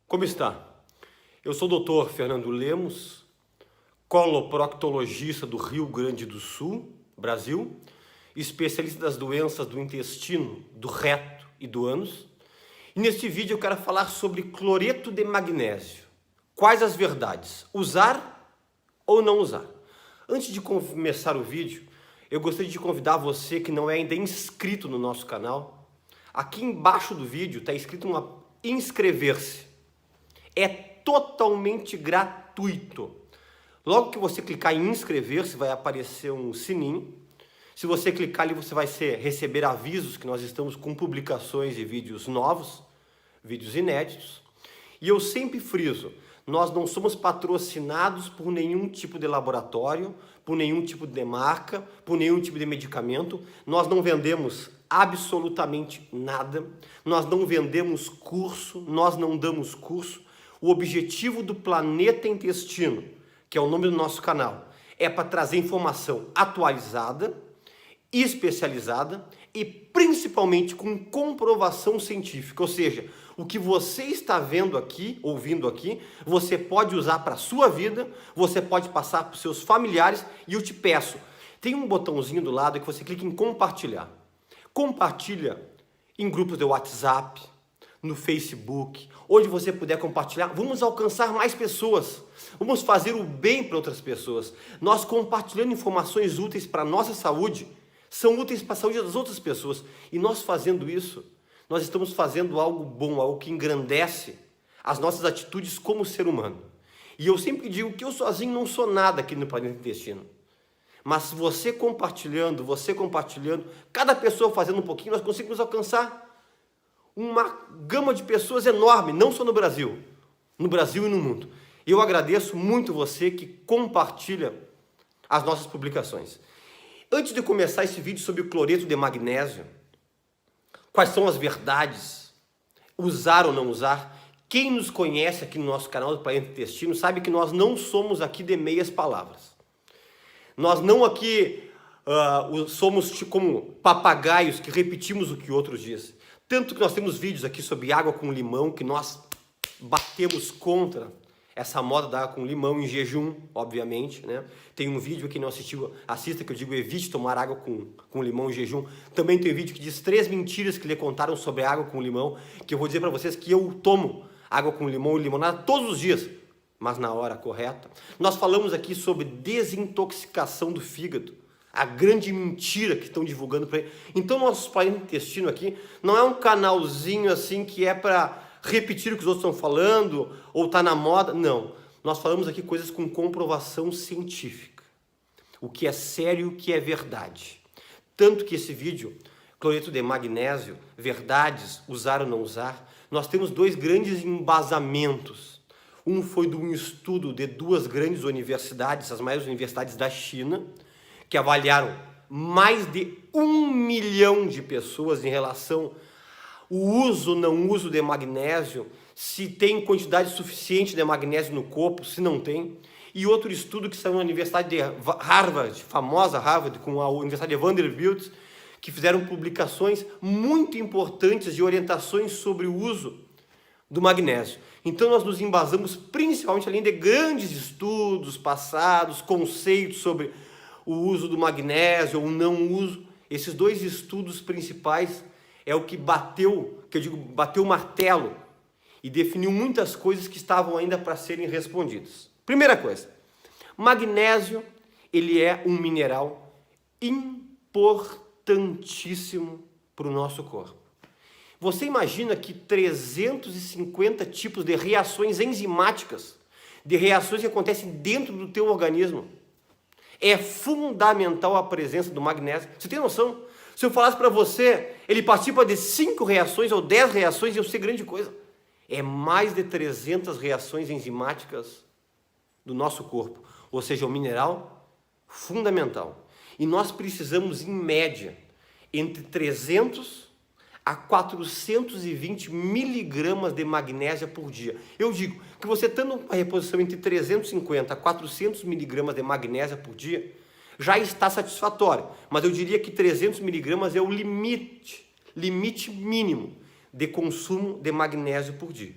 Como está? Eu sou o Dr. Fernando Lemos, coloproctologista do Rio Grande do Sul, Brasil, especialista das doenças do intestino, do reto e do ânus. E neste vídeo eu quero falar sobre cloreto de magnésio. Quais as verdades? Usar ou não usar? Antes de começar o vídeo, eu gostaria de convidar você que não é ainda inscrito no nosso canal. Aqui embaixo do vídeo está escrito inscrever-se. É totalmente gratuito. Logo que você clicar em inscrever-se, vai aparecer um sininho. Se você clicar ali, você vai receber avisos que nós estamos com publicações de vídeos novos, vídeos inéditos. E eu sempre friso, nós não somos patrocinados por nenhum tipo de laboratório, por nenhum tipo de marca, por nenhum tipo de medicamento. Nós não vendemos absolutamente nada. Nós não vendemos curso, nós não damos curso. O objetivo do Planeta Intestino, que é o nome do nosso canal, é para trazer informação atualizada, especializada e principalmente com comprovação científica. Ou seja, o que você está vendo aqui, ouvindo aqui, você pode usar para a sua vida, você pode passar para os seus familiares e eu te peço, tem um botãozinho do lado que você clica em compartilhar. Compartilha em grupos de WhatsApp, no Facebook, onde você puder compartilhar. Vamos alcançar mais pessoas, vamos fazer o bem para outras pessoas. Nós compartilhando informações úteis para a nossa saúde, são úteis para a saúde das outras pessoas. E nós fazendo isso, nós estamos fazendo algo bom, algo que engrandece as nossas atitudes como ser humano. E eu sempre digo que eu sozinho não sou nada aqui no Planeta Intestino. Mas você compartilhando, cada pessoa fazendo um pouquinho, nós conseguimos alcançar uma gama de pessoas enorme, não só no Brasil e no mundo. Eu agradeço muito você que compartilha as nossas publicações. Antes de começar esse vídeo sobre o cloreto de magnésio, quais são as verdades, usar ou não usar, quem nos conhece aqui no nosso canal do Planeta Intestino sabe que nós não somos aqui de meias palavras. Nós não aqui somos como papagaios que repetimos o que outros dizem. Tanto que nós temos vídeos aqui sobre água com limão, que nós batemos contra essa moda da água com limão em jejum, obviamente, né? Tem um vídeo que não assista, que eu digo evite tomar água com limão em jejum. Também tem um vídeo que diz 3 mentiras que lhe contaram sobre água com limão, que eu vou dizer para vocês que eu tomo água com limão e limonada todos os dias, mas na hora correta. Nós falamos aqui sobre desintoxicação do fígado, a grande mentira que estão divulgando para ele. Então, nosso Planeta Intestino aqui não é um canalzinho assim que é para repetir o que os outros estão falando ou tá na moda. Não. Nós falamos aqui coisas com comprovação científica. O que é sério, o que é verdade. Tanto que esse vídeo, cloreto de magnésio, verdades, usar ou não usar, nós temos 2 grandes embasamentos. Um foi de um estudo de 2 grandes universidades, as maiores universidades da China, que avaliaram mais de 1 milhão de pessoas em relação ao uso ou não uso de magnésio, se tem quantidade suficiente de magnésio no corpo, se não tem. E outro estudo que saiu na Universidade de Harvard, famosa Harvard, com a Universidade de Vanderbilt, que fizeram publicações muito importantes de orientações sobre o uso do magnésio. Então nós nos embasamos principalmente além de grandes estudos passados, conceitos sobre o uso do magnésio ou não uso. Esses 2 estudos principais é o que bateu o martelo e definiu muitas coisas que estavam ainda para serem respondidas. Primeira coisa, magnésio, ele é um mineral importantíssimo para o nosso corpo. Você imagina que 350 tipos de reações enzimáticas, de reações que acontecem dentro do teu organismo, é fundamental a presença do magnésio. Você tem noção? Se eu falasse para você, ele participa de 5 reações ou 10 reações, ia ser grande coisa. É mais de 300 reações enzimáticas do nosso corpo. Ou seja, um mineral fundamental. E nós precisamos, em média, entre 300 a 420 miligramas de magnésio por dia. Eu digo que você tendo uma reposição entre 350 a 400 miligramas de magnésio por dia, já está satisfatório. Mas eu diria que 300 miligramas é o limite mínimo de consumo de magnésio por dia.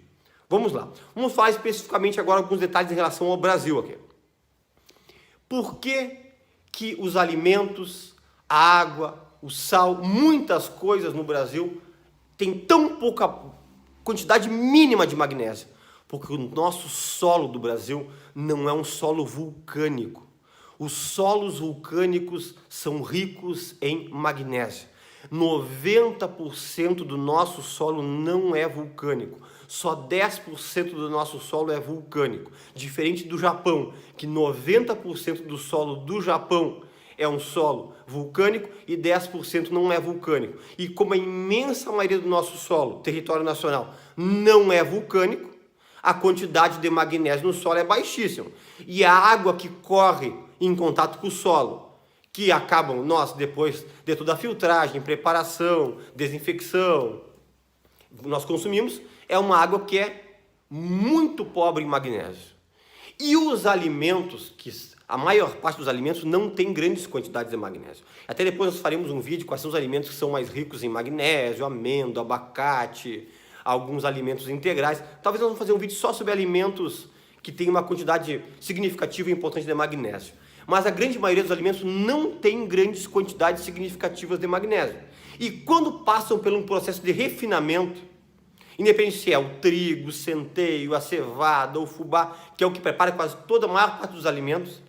Vamos lá. Vamos falar especificamente agora alguns detalhes em relação ao Brasil aqui. Por que os alimentos, a água, o sal, muitas coisas no Brasil têm tão pouca quantidade mínima de magnésio? Porque o nosso solo do Brasil não é um solo vulcânico. Os solos vulcânicos são ricos em magnésio. 90% do nosso solo não é vulcânico. Só 10% do nosso solo é vulcânico. Diferente do Japão, que 90% do solo do Japão é um solo vulcânico e 10% não é vulcânico. E como a imensa maioria do nosso solo, território nacional, não é vulcânico, a quantidade de magnésio no solo é baixíssima. E a água que corre em contato com o solo, que acabam nós depois de toda a filtragem, preparação, desinfecção, nós consumimos, é uma água que é muito pobre em magnésio. E os alimentos, que a maior parte dos alimentos não tem grandes quantidades de magnésio. Até depois nós faremos um vídeo quais são os alimentos que são mais ricos em magnésio, amêndoa, abacate, alguns alimentos integrais. Talvez nós vamos fazer um vídeo só sobre alimentos que têm uma quantidade significativa e importante de magnésio. Mas a grande maioria dos alimentos não tem grandes quantidades significativas de magnésio. E quando passam por um processo de refinamento, independente se é o trigo, o centeio, a cevada, o fubá, que é o que prepara quase toda a maior parte dos alimentos,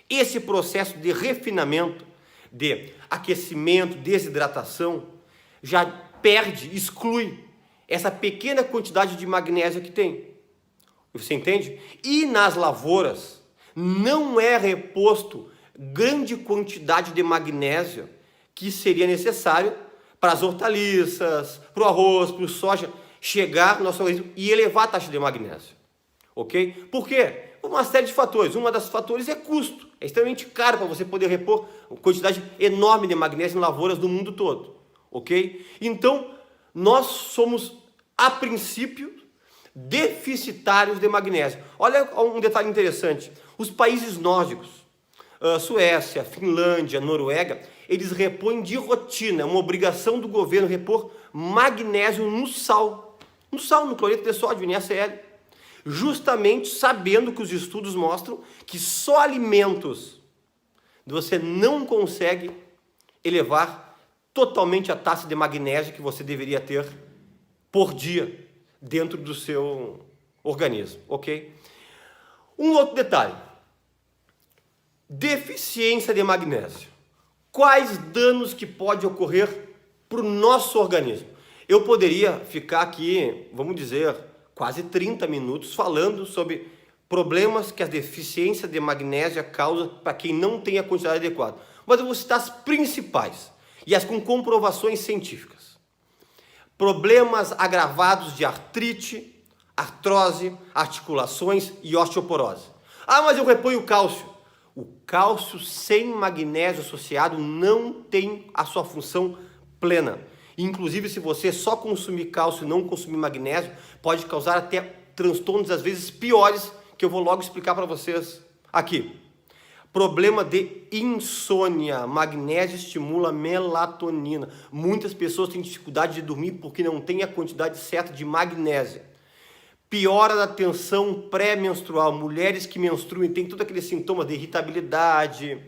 esse processo de refinamento, de aquecimento, desidratação, já perde, exclui essa pequena quantidade de magnésio que tem. Você entende? E nas lavouras não é reposto grande quantidade de magnésio que seria necessário para as hortaliças, para o arroz, para o soja, chegar no nosso organismo e elevar a taxa de magnésio. Ok? Por quê? Por uma série de fatores. Um dos fatores é custo. É extremamente caro para você poder repor uma quantidade enorme de magnésio em lavouras do mundo todo. Ok? Então, nós somos, a princípio, deficitários de magnésio. Olha um detalhe interessante. Os países nórdicos, Suécia, Finlândia, Noruega, eles repõem de rotina, é uma obrigação do governo repor magnésio no sal, no cloreto de sódio, NaCl, justamente sabendo que os estudos mostram que só alimentos você não consegue elevar totalmente a taxa de magnésio que você deveria ter por dia dentro do seu organismo, ok? Um outro detalhe, deficiência de magnésio. Quais danos que pode ocorrer para o nosso organismo? Eu poderia ficar aqui, vamos dizer, quase 30 minutos falando sobre problemas que a deficiência de magnésio causa para quem não tem a quantidade adequada. Mas eu vou citar as principais e as com comprovações científicas. Problemas agravados de artrite, artrose, articulações e osteoporose. Ah, mas eu reponho cálcio. O cálcio sem magnésio associado não tem a sua função plena. Inclusive, se você só consumir cálcio e não consumir magnésio, pode causar até transtornos, às vezes, piores, que eu vou logo explicar para vocês aqui. Problema de insônia. Magnésio estimula a melatonina. Muitas pessoas têm dificuldade de dormir porque não têm a quantidade certa de magnésio. Piora da tensão pré-menstrual. Mulheres que menstruam e têm todos aqueles sintomas de irritabilidade,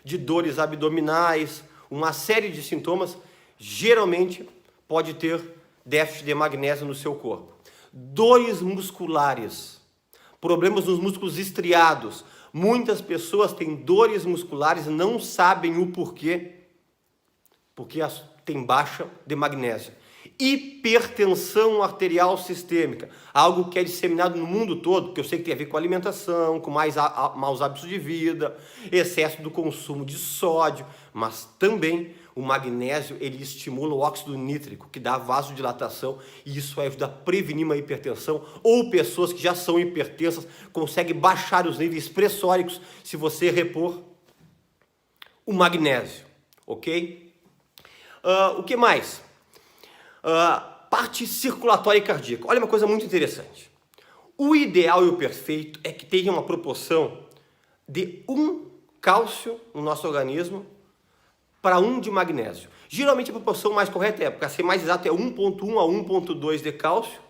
de dores abdominais, uma série de sintomas, geralmente pode ter déficit de magnésio no seu corpo. Dores musculares, problemas nos músculos estriados. Muitas pessoas têm dores musculares e não sabem o porquê, porque tem baixa de magnésio. Hipertensão arterial sistêmica, algo que é disseminado no mundo todo, que eu sei que tem a ver com alimentação, com maus hábitos de vida, excesso do consumo de sódio, mas também o magnésio ele estimula o óxido nítrico, que dá vasodilatação, e isso ajuda a prevenir uma hipertensão, ou pessoas que já são hipertensas conseguem baixar os níveis pressóricos se você repor o magnésio, ok? O que mais? Parte circulatória e cardíaca. Olha uma coisa muito interessante. O ideal e o perfeito é que tenha uma proporção de 1 cálcio no nosso organismo para 1 de magnésio. Geralmente a proporção mais correta para ser mais exato, é 1,1 a 1,2 de cálcio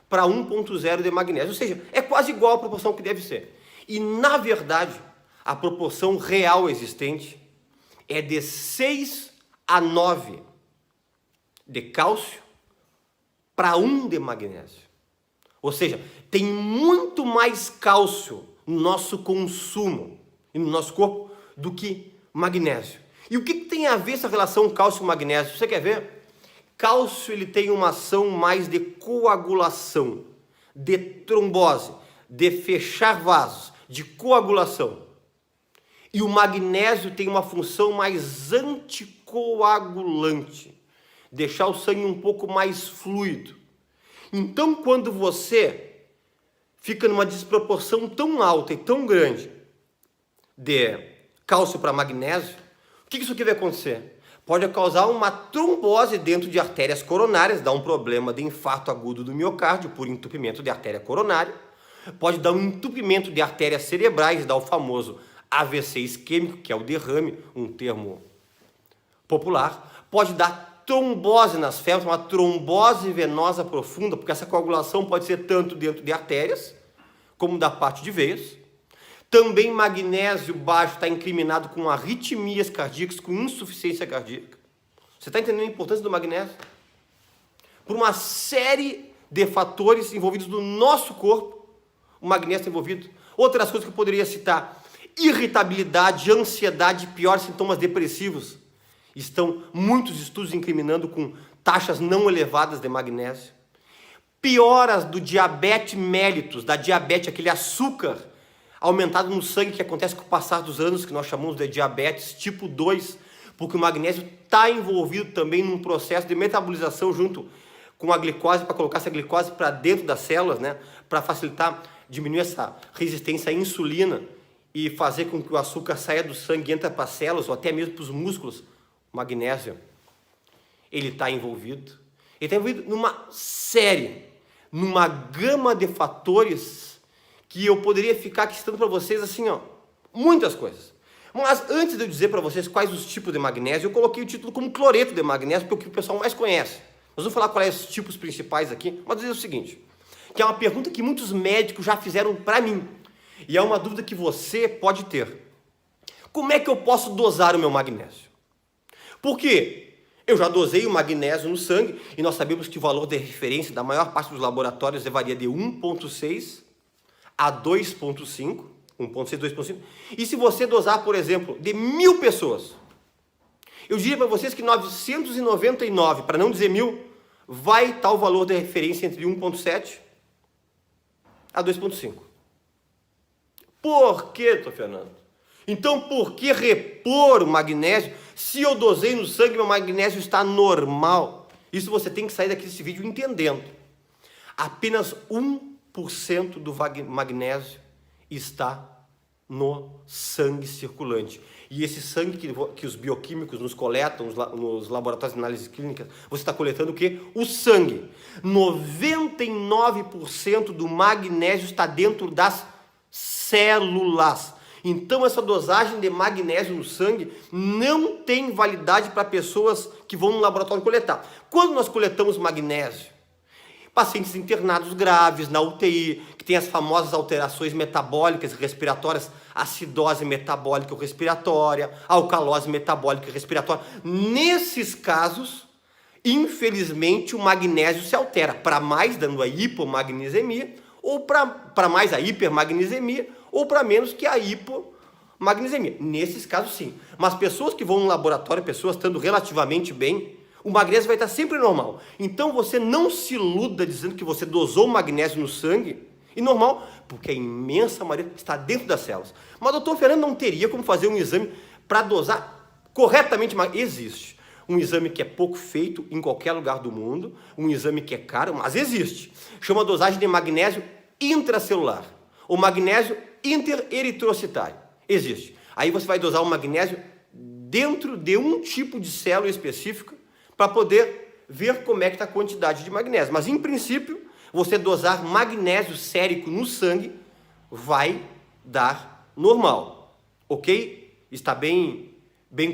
para 1,0 de magnésio. Ou seja, é quase igual à proporção que deve ser. E, na verdade, a proporção real existente é de 6 a 9 de cálcio para 1 de magnésio. Ou seja, tem muito mais cálcio no nosso consumo e no nosso corpo do que magnésio. E o que tem a ver essa relação cálcio-magnésio? Você quer ver? Cálcio ele tem uma ação mais de coagulação, de trombose, de fechar vasos, de coagulação. E o magnésio tem uma função mais anticoagulante, deixar o sangue um pouco mais fluido. Então, quando você fica numa desproporção tão alta e tão grande de cálcio para magnésio, o que isso aqui vai acontecer? Pode causar uma trombose dentro de artérias coronárias, dar um problema de infarto agudo do miocárdio por entupimento de artéria coronária, pode dar um entupimento de artérias cerebrais, dar o famoso AVC isquêmico, que é o derrame, um termo popular, pode dar trombose nas febres, uma trombose venosa profunda, porque essa coagulação pode ser tanto dentro de artérias, como da parte de veias. Também magnésio baixo está incriminado com arritmias cardíacas, com insuficiência cardíaca. Você está entendendo a importância do magnésio? Por uma série de fatores envolvidos no nosso corpo, o magnésio está envolvido. Outras coisas que eu poderia citar: irritabilidade, ansiedade, piores sintomas depressivos. Estão muitos estudos incriminando com taxas não elevadas de magnésio. Pioras do diabetes mellitus, da diabetes, aquele açúcar aumentado no sangue que acontece com o passar dos anos, que nós chamamos de diabetes tipo 2, porque o magnésio está envolvido também num processo de metabolização junto com a glicose, para colocar essa glicose para dentro das células, né, para facilitar, diminuir essa resistência à insulina e fazer com que o açúcar saia do sangue e entre para as células ou até mesmo para os músculos. O magnésio, ele está envolvido. Ele está envolvido numa série, numa gama de fatores que eu poderia ficar aqui citando para vocês assim, ó, muitas coisas. Mas antes de eu dizer para vocês quais os tipos de magnésio, eu coloquei o título como cloreto de magnésio, porque é o que o pessoal mais conhece. Nós vamos falar quais são os tipos principais aqui, mas dizer o seguinte, que é uma pergunta que muitos médicos já fizeram para mim, e é uma dúvida que você pode ter. Como é que eu posso dosar o meu magnésio? Porque eu já dosei o magnésio no sangue, e nós sabemos que o valor de referência da maior parte dos laboratórios varia de 1,6 a 2,5, 1,6, 2,5. E se você dosar, por exemplo, de 1.000 pessoas, eu diria para vocês que 999, para não dizer 1.000, vai estar o valor de referência entre 1,7 a 2,5. Por que, doutor Fernando? Então, por que repor o magnésio se eu dosei no sangue e meu magnésio está normal? Isso você tem que sair daqui desse vídeo entendendo. Apenas 1% do magnésio está no sangue circulante. E esse sangue que os bioquímicos nos coletam nos laboratórios de análise clínica, você está coletando o quê? O sangue. 99% do magnésio está dentro das células. Então, essa dosagem de magnésio no sangue não tem validade para pessoas que vão no laboratório coletar. Quando nós coletamos magnésio, pacientes internados graves na UTI, que tem as famosas alterações metabólicas e respiratórias, acidose metabólica ou respiratória, alcalose metabólica e respiratória. Nesses casos, infelizmente, o magnésio se altera para mais, dando a hipomagnesemia, ou para mais a hipermagnesemia, ou para menos que a hipomagnesemia. Nesses casos, sim. Mas pessoas que vão no laboratório, pessoas estando relativamente bem, o magnésio vai estar sempre normal. Então, você não se iluda dizendo que você dosou o magnésio no sangue, e normal, porque a imensa maioria está dentro das células. Mas o doutor Fernando não teria como fazer um exame para dosar corretamente, mas existe. Um exame que é pouco feito em qualquer lugar do mundo, um exame que é caro, mas existe. Chama dosagem de magnésio intracelular, ou magnésio intereritrocitário. Existe. Aí você vai dosar o magnésio dentro de um tipo de célula específica para poder ver como é que está a quantidade de magnésio. Mas, em princípio, você dosar magnésio sérico no sangue vai dar normal. Ok? Está bem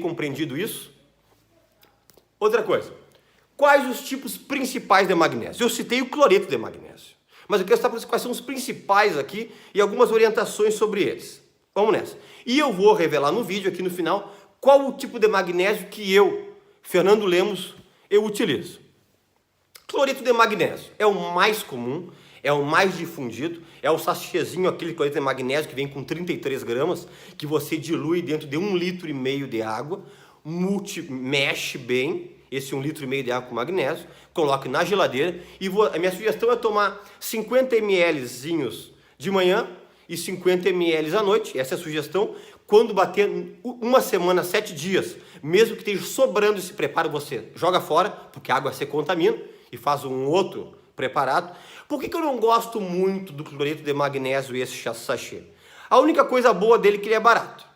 compreendido isso? Outra coisa. Quais os tipos principais de magnésio? Eu citei o cloreto de magnésio. Mas eu quero saber quais são os principais aqui e algumas orientações sobre eles. Vamos nessa. E eu vou revelar no vídeo aqui no final qual o tipo de magnésio que eu, Fernando Lemos, eu utilizo. Cloreto de magnésio é o mais comum, é o mais difundido, é o sachêzinho, aquele cloreto de magnésio que vem com 33 gramas, que você dilui dentro de 1,5 litro de água, mexe bem esse 1,5 litro de água com magnésio, coloque na geladeira e a minha sugestão é tomar 50 ml de manhã e 50 ml à noite, essa é a sugestão. Quando bater uma semana, 7 dias, mesmo que esteja sobrando esse preparo, você joga fora, porque a água se contamina e faz um outro preparado. Por que eu não gosto muito do cloreto de magnésio e esse sachê? A única coisa boa dele é que ele é barato.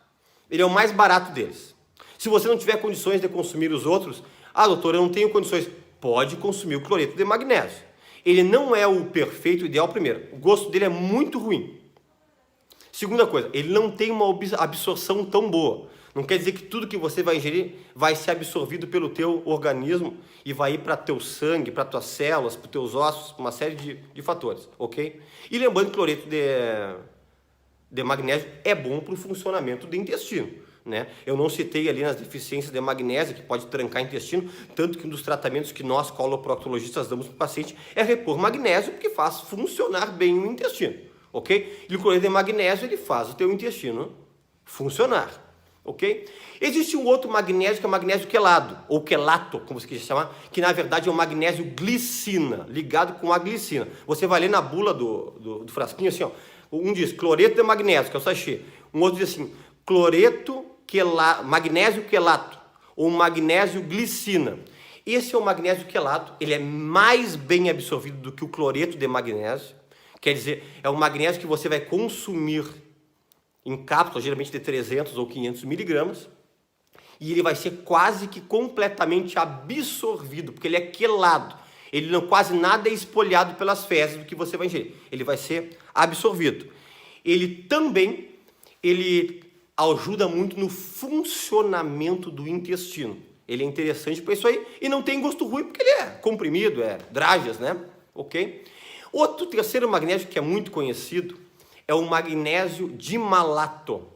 Ele é o mais barato deles. Se você não tiver condições de consumir os outros, doutor, eu não tenho condições. Pode consumir o cloreto de magnésio. Ele não é o perfeito, o ideal primeiro. O gosto dele é muito ruim. Segunda coisa, ele não tem uma absorção tão boa. Não quer dizer que tudo que você vai ingerir vai ser absorvido pelo teu organismo e vai ir para teu sangue, para tuas células, para teus ossos, uma série de fatores, ok? E lembrando que o cloreto de magnésio é bom para o funcionamento do intestino, né? Eu não citei ali nas deficiências de magnésio, que pode trancar o intestino, tanto que um dos tratamentos que nós, coloproctologistas, damos para o paciente é repor magnésio, porque faz funcionar bem o intestino, ok? E o cloreto de magnésio, ele faz o teu intestino funcionar. Ok? Existe um outro magnésio que é o magnésio quelado, ou quelato, como você quiser chamar, que na verdade é o magnésio glicina, ligado com a glicina. Você vai ler na bula do frasquinho assim, ó, um diz cloreto de magnésio, que é o sachê, um outro diz assim, magnésio quelato, ou magnésio glicina. Esse é o magnésio quelato, ele é mais bem absorvido do que o cloreto de magnésio, quer dizer, é um magnésio que você vai consumir em cápsulas, geralmente de 300 ou 500 miligramas, e ele vai ser quase que completamente absorvido, porque ele é quelado. Ele não, quase nada é espolhado pelas fezes do que você vai ingerir. Ele vai ser absorvido. Ele ajuda muito no funcionamento do intestino. Ele é interessante para isso aí, e não tem gosto ruim, porque ele é comprimido, é Dragias, né? Ok? Outro terceiro magnésio que é muito conhecido é o magnésio dimalato,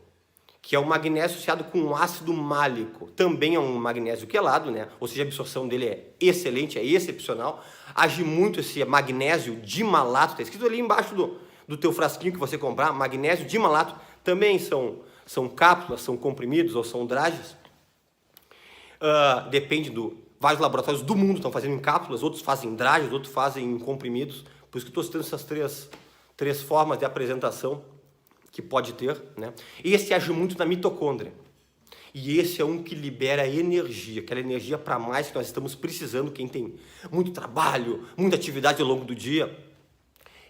que é o magnésio associado com um ácido málico. Também é um magnésio quelado, né? Ou seja, a absorção dele é excelente, é excepcional. Age muito esse magnésio dimalato, está escrito ali embaixo do teu frasquinho que você comprar, magnésio dimalato. Também são cápsulas, são comprimidos ou são Dragias. Depende vários laboratórios do mundo estão fazendo em cápsulas, outros fazem Dragias, outros fazem em comprimidos. Por isso que estou citando essas três formas de apresentação que pode ter, né? Esse age muito na mitocôndria. E esse é um que libera energia, aquela energia para mais que nós estamos precisando, quem tem muito trabalho, muita atividade ao longo do dia.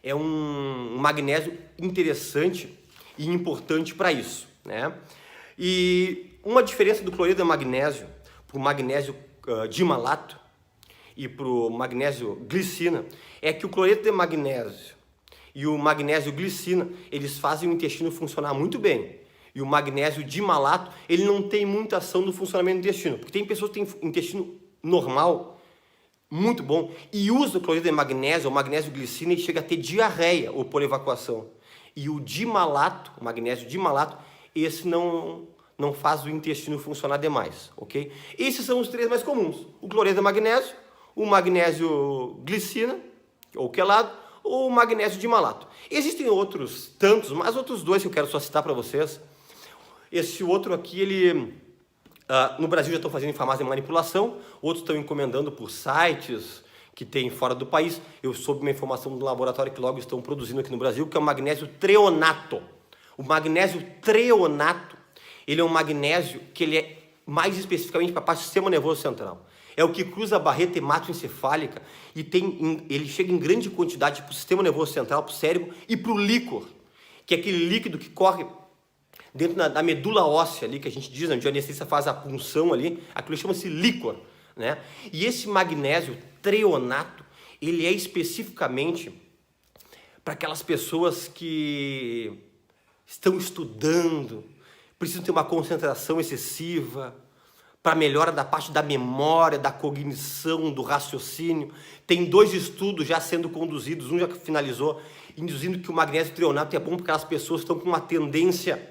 É um magnésio interessante e importante para isso, né? E uma diferença do cloreto de magnésio para o magnésio dimalato e para o magnésio glicina é que o cloreto de magnésio e o magnésio glicina, eles fazem o intestino funcionar muito bem. E o magnésio dimalato, ele não tem muita ação no funcionamento do intestino. Porque tem pessoas que têm intestino normal, muito bom, e usa o cloreto de magnésio, ou magnésio glicina, e chega a ter diarreia ou por evacuação. E o dimalato, o magnésio dimalato, esse não faz o intestino funcionar demais, ok? Esses são os três mais comuns. O cloreto de magnésio, o magnésio glicina, ou quelado, ou magnésio dimalato. Existem outros tantos, mas outros dois que eu quero só citar para vocês. Esse outro aqui, ele no Brasil já estão fazendo em farmácia de manipulação, outros estão encomendando por sites que tem fora do país. Eu soube uma informação do laboratório que logo estão produzindo aqui no Brasil, que é o magnésio treonato. O magnésio treonato, ele é um magnésio que ele é mais especificamente para a parte do sistema nervoso central. É o que cruza a barreira hematoencefálica e ele chega em grande quantidade para o sistema nervoso central, para o cérebro e para o líquor, que é aquele líquido que corre dentro da medula óssea ali, que a gente diz, onde o anestesista faz a punção ali, aquilo chama-se líquor, né? E esse magnésio treonato, ele é especificamente para aquelas pessoas que estão estudando, precisam ter uma concentração excessiva, para melhora da parte da memória, da cognição, do raciocínio. Tem 2 estudos já sendo conduzidos, um já finalizou, induzindo que o magnésio treonato é bom para aquelas pessoas que estão com uma tendência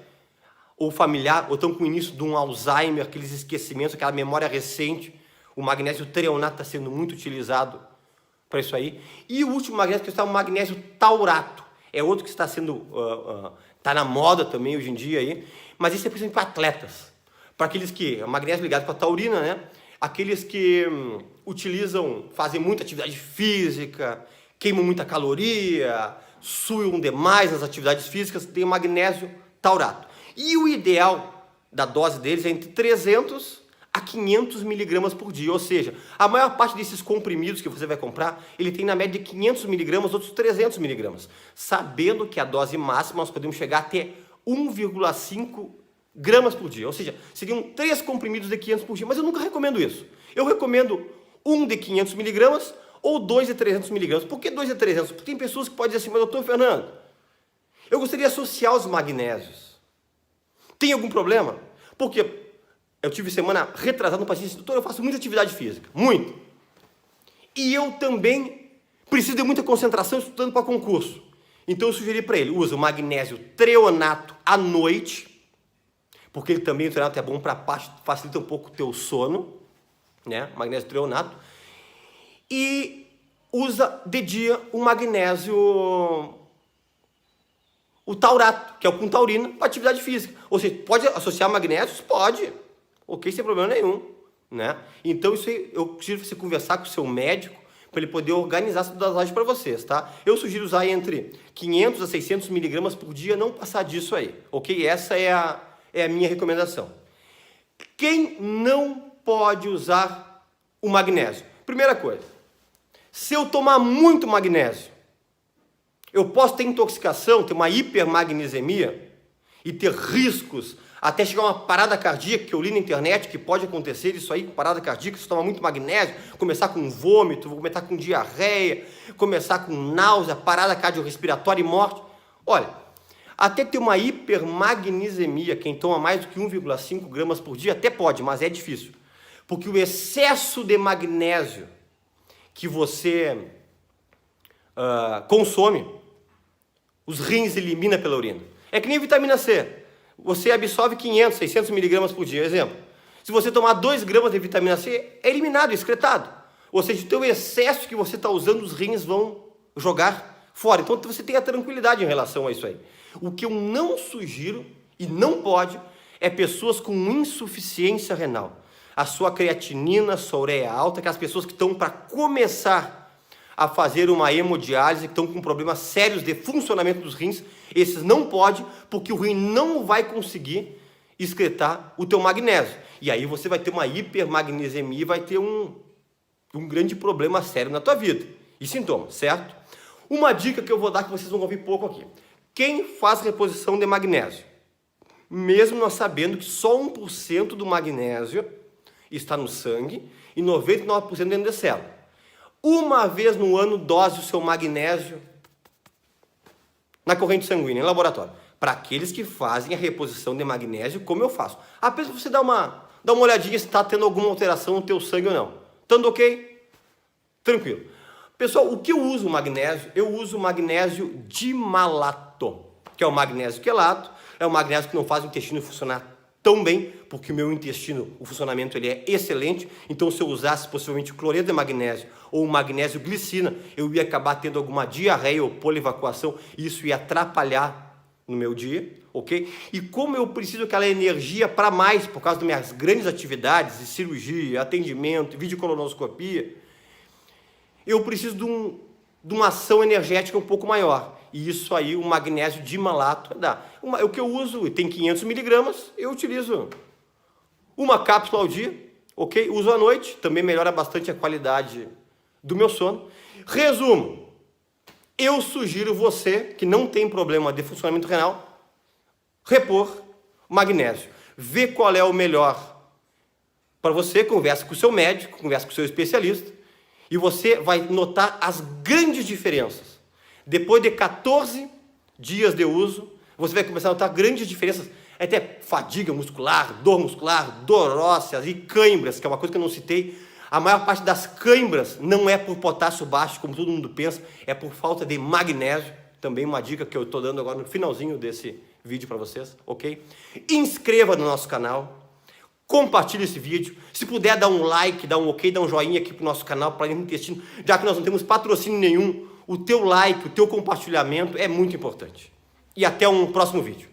ou familiar, ou estão com o início de um Alzheimer, aqueles esquecimentos, aquela memória recente. O magnésio treonato está sendo muito utilizado para isso aí. E o último magnésio que está é o magnésio taurato. É outro que está sendo, está na moda também hoje em dia aí, mas isso é principalmente para atletas. Para aqueles que, o magnésio ligado com a taurina, né? Aqueles que fazem muita atividade física, queimam muita caloria, suam demais nas atividades físicas, tem o magnésio taurato. E o ideal da dose deles é entre 300 a 500 miligramas por dia, ou seja, a maior parte desses comprimidos que você vai comprar, ele tem na média de 500 miligramas, outros 300 miligramas, sabendo que a dose máxima nós podemos chegar até 1,5 gramas por dia, ou seja, seriam 3 comprimidos de 500 por dia, mas eu nunca recomendo isso. Eu recomendo um de 500 miligramas ou 2 de 300 miligramas. Por que 2 de 300? Porque tem pessoas que podem dizer assim, mas doutor Fernando, eu gostaria de associar os magnésios. Tem algum problema? Porque eu tive semana retrasada no paciente, doutor, eu faço muita atividade física, muito. E eu também preciso de muita concentração estudando para concurso. Então eu sugeri para ele, usa o magnésio treonato à noite, porque ele também, o treonato é bom para facilita um pouco o teu sono, né? Magnésio treonato. E usa de dia o magnésio, o taurato, que é o com taurina, para atividade física. Ou seja, pode associar magnésios? Pode. Ok, sem problema nenhum, né? Então isso aí, eu sugiro você conversar com o seu médico para ele poder organizar essa dosagem para vocês, tá? Eu sugiro usar entre 500 a 600 miligramas por dia, não passar disso aí, ok? Essa é a minha recomendação. Quem não pode usar o magnésio? Primeira coisa, se eu tomar muito magnésio, eu posso ter intoxicação, ter uma hipermagnesemia e ter riscos até chegar a uma parada cardíaca, que eu li na internet, que pode acontecer isso aí, parada cardíaca, se tomar muito magnésio, começar com vômito, começar com diarreia, começar com náusea, parada cardiorrespiratória e morte. Olha, até ter uma hipermagnesemia, quem toma mais do que 1,5 gramas por dia, até pode, mas é difícil. Porque o excesso de magnésio que você consome, os rins elimina pela urina. É que nem a vitamina C. Você absorve 500, 600 miligramas por dia, exemplo. Se você tomar 2 gramas de vitamina C, é eliminado, excretado. Ou seja, o teu excesso que você está usando, os rins vão jogar fora. Então você tem a tranquilidade em relação a isso aí. O que eu não sugiro, e não pode, é pessoas com insuficiência renal. A sua creatinina, a sua ureia alta, aquelas pessoas que estão para começar a fazer uma hemodiálise, que estão com problemas sérios de funcionamento dos rins, esses não pode, porque o rim não vai conseguir excretar o teu magnésio. E aí você vai ter uma hipermagnesemia e vai ter um grande problema sério na tua vida. E sintomas, certo? Uma dica que eu vou dar que vocês vão ouvir pouco aqui. Quem faz reposição de magnésio? Mesmo nós sabendo que só 1% do magnésio está no sangue e 99% dentro da célula. Uma vez no ano, dose o seu magnésio na corrente sanguínea, em laboratório. Para aqueles que fazem a reposição de magnésio, como eu faço. Apenas você dá uma olhadinha se está tendo alguma alteração no teu sangue ou não. Estando ok? Tranquilo. Pessoal, o que eu uso magnésio? Eu uso magnésio dimalato, que é o magnésio quelato. É um magnésio que não faz o intestino funcionar tão bem, porque o meu intestino, o funcionamento ele é excelente. Então, se eu usasse possivelmente o cloreto de magnésio ou o magnésio glicina, eu ia acabar tendo alguma diarreia ou polivacuação, e isso ia atrapalhar no meu dia, ok? E como eu preciso daquela energia para mais, por causa das minhas grandes atividades de cirurgia, atendimento, videocolonoscopia, eu preciso de uma ação energética um pouco maior. E isso aí, o magnésio dimalato dá. O que eu uso, tem 500 miligramas, eu utilizo uma cápsula ao dia, ok? Uso à noite, também melhora bastante a qualidade do meu sono. Resumo, eu sugiro você, que não tem problema de funcionamento renal, repor magnésio. Vê qual é o melhor para você, conversa com o seu médico, conversa com o seu especialista, e você vai notar as grandes diferenças. Depois de 14 dias de uso, você vai começar a notar grandes diferenças até fadiga muscular, dor óssea e cãibras, que é uma coisa que eu não citei. A maior parte das cãibras não é por potássio baixo, como todo mundo pensa, é por falta de magnésio. Também uma dica que eu estou dando agora no finalzinho desse vídeo para vocês, ok? Inscreva no nosso canal, compartilhe esse vídeo. Se puder, dá um like, dá um ok, dá um joinha aqui para o nosso canal, para o intestino, já que nós não temos patrocínio nenhum. O teu like, o teu compartilhamento é muito importante. E até um próximo vídeo.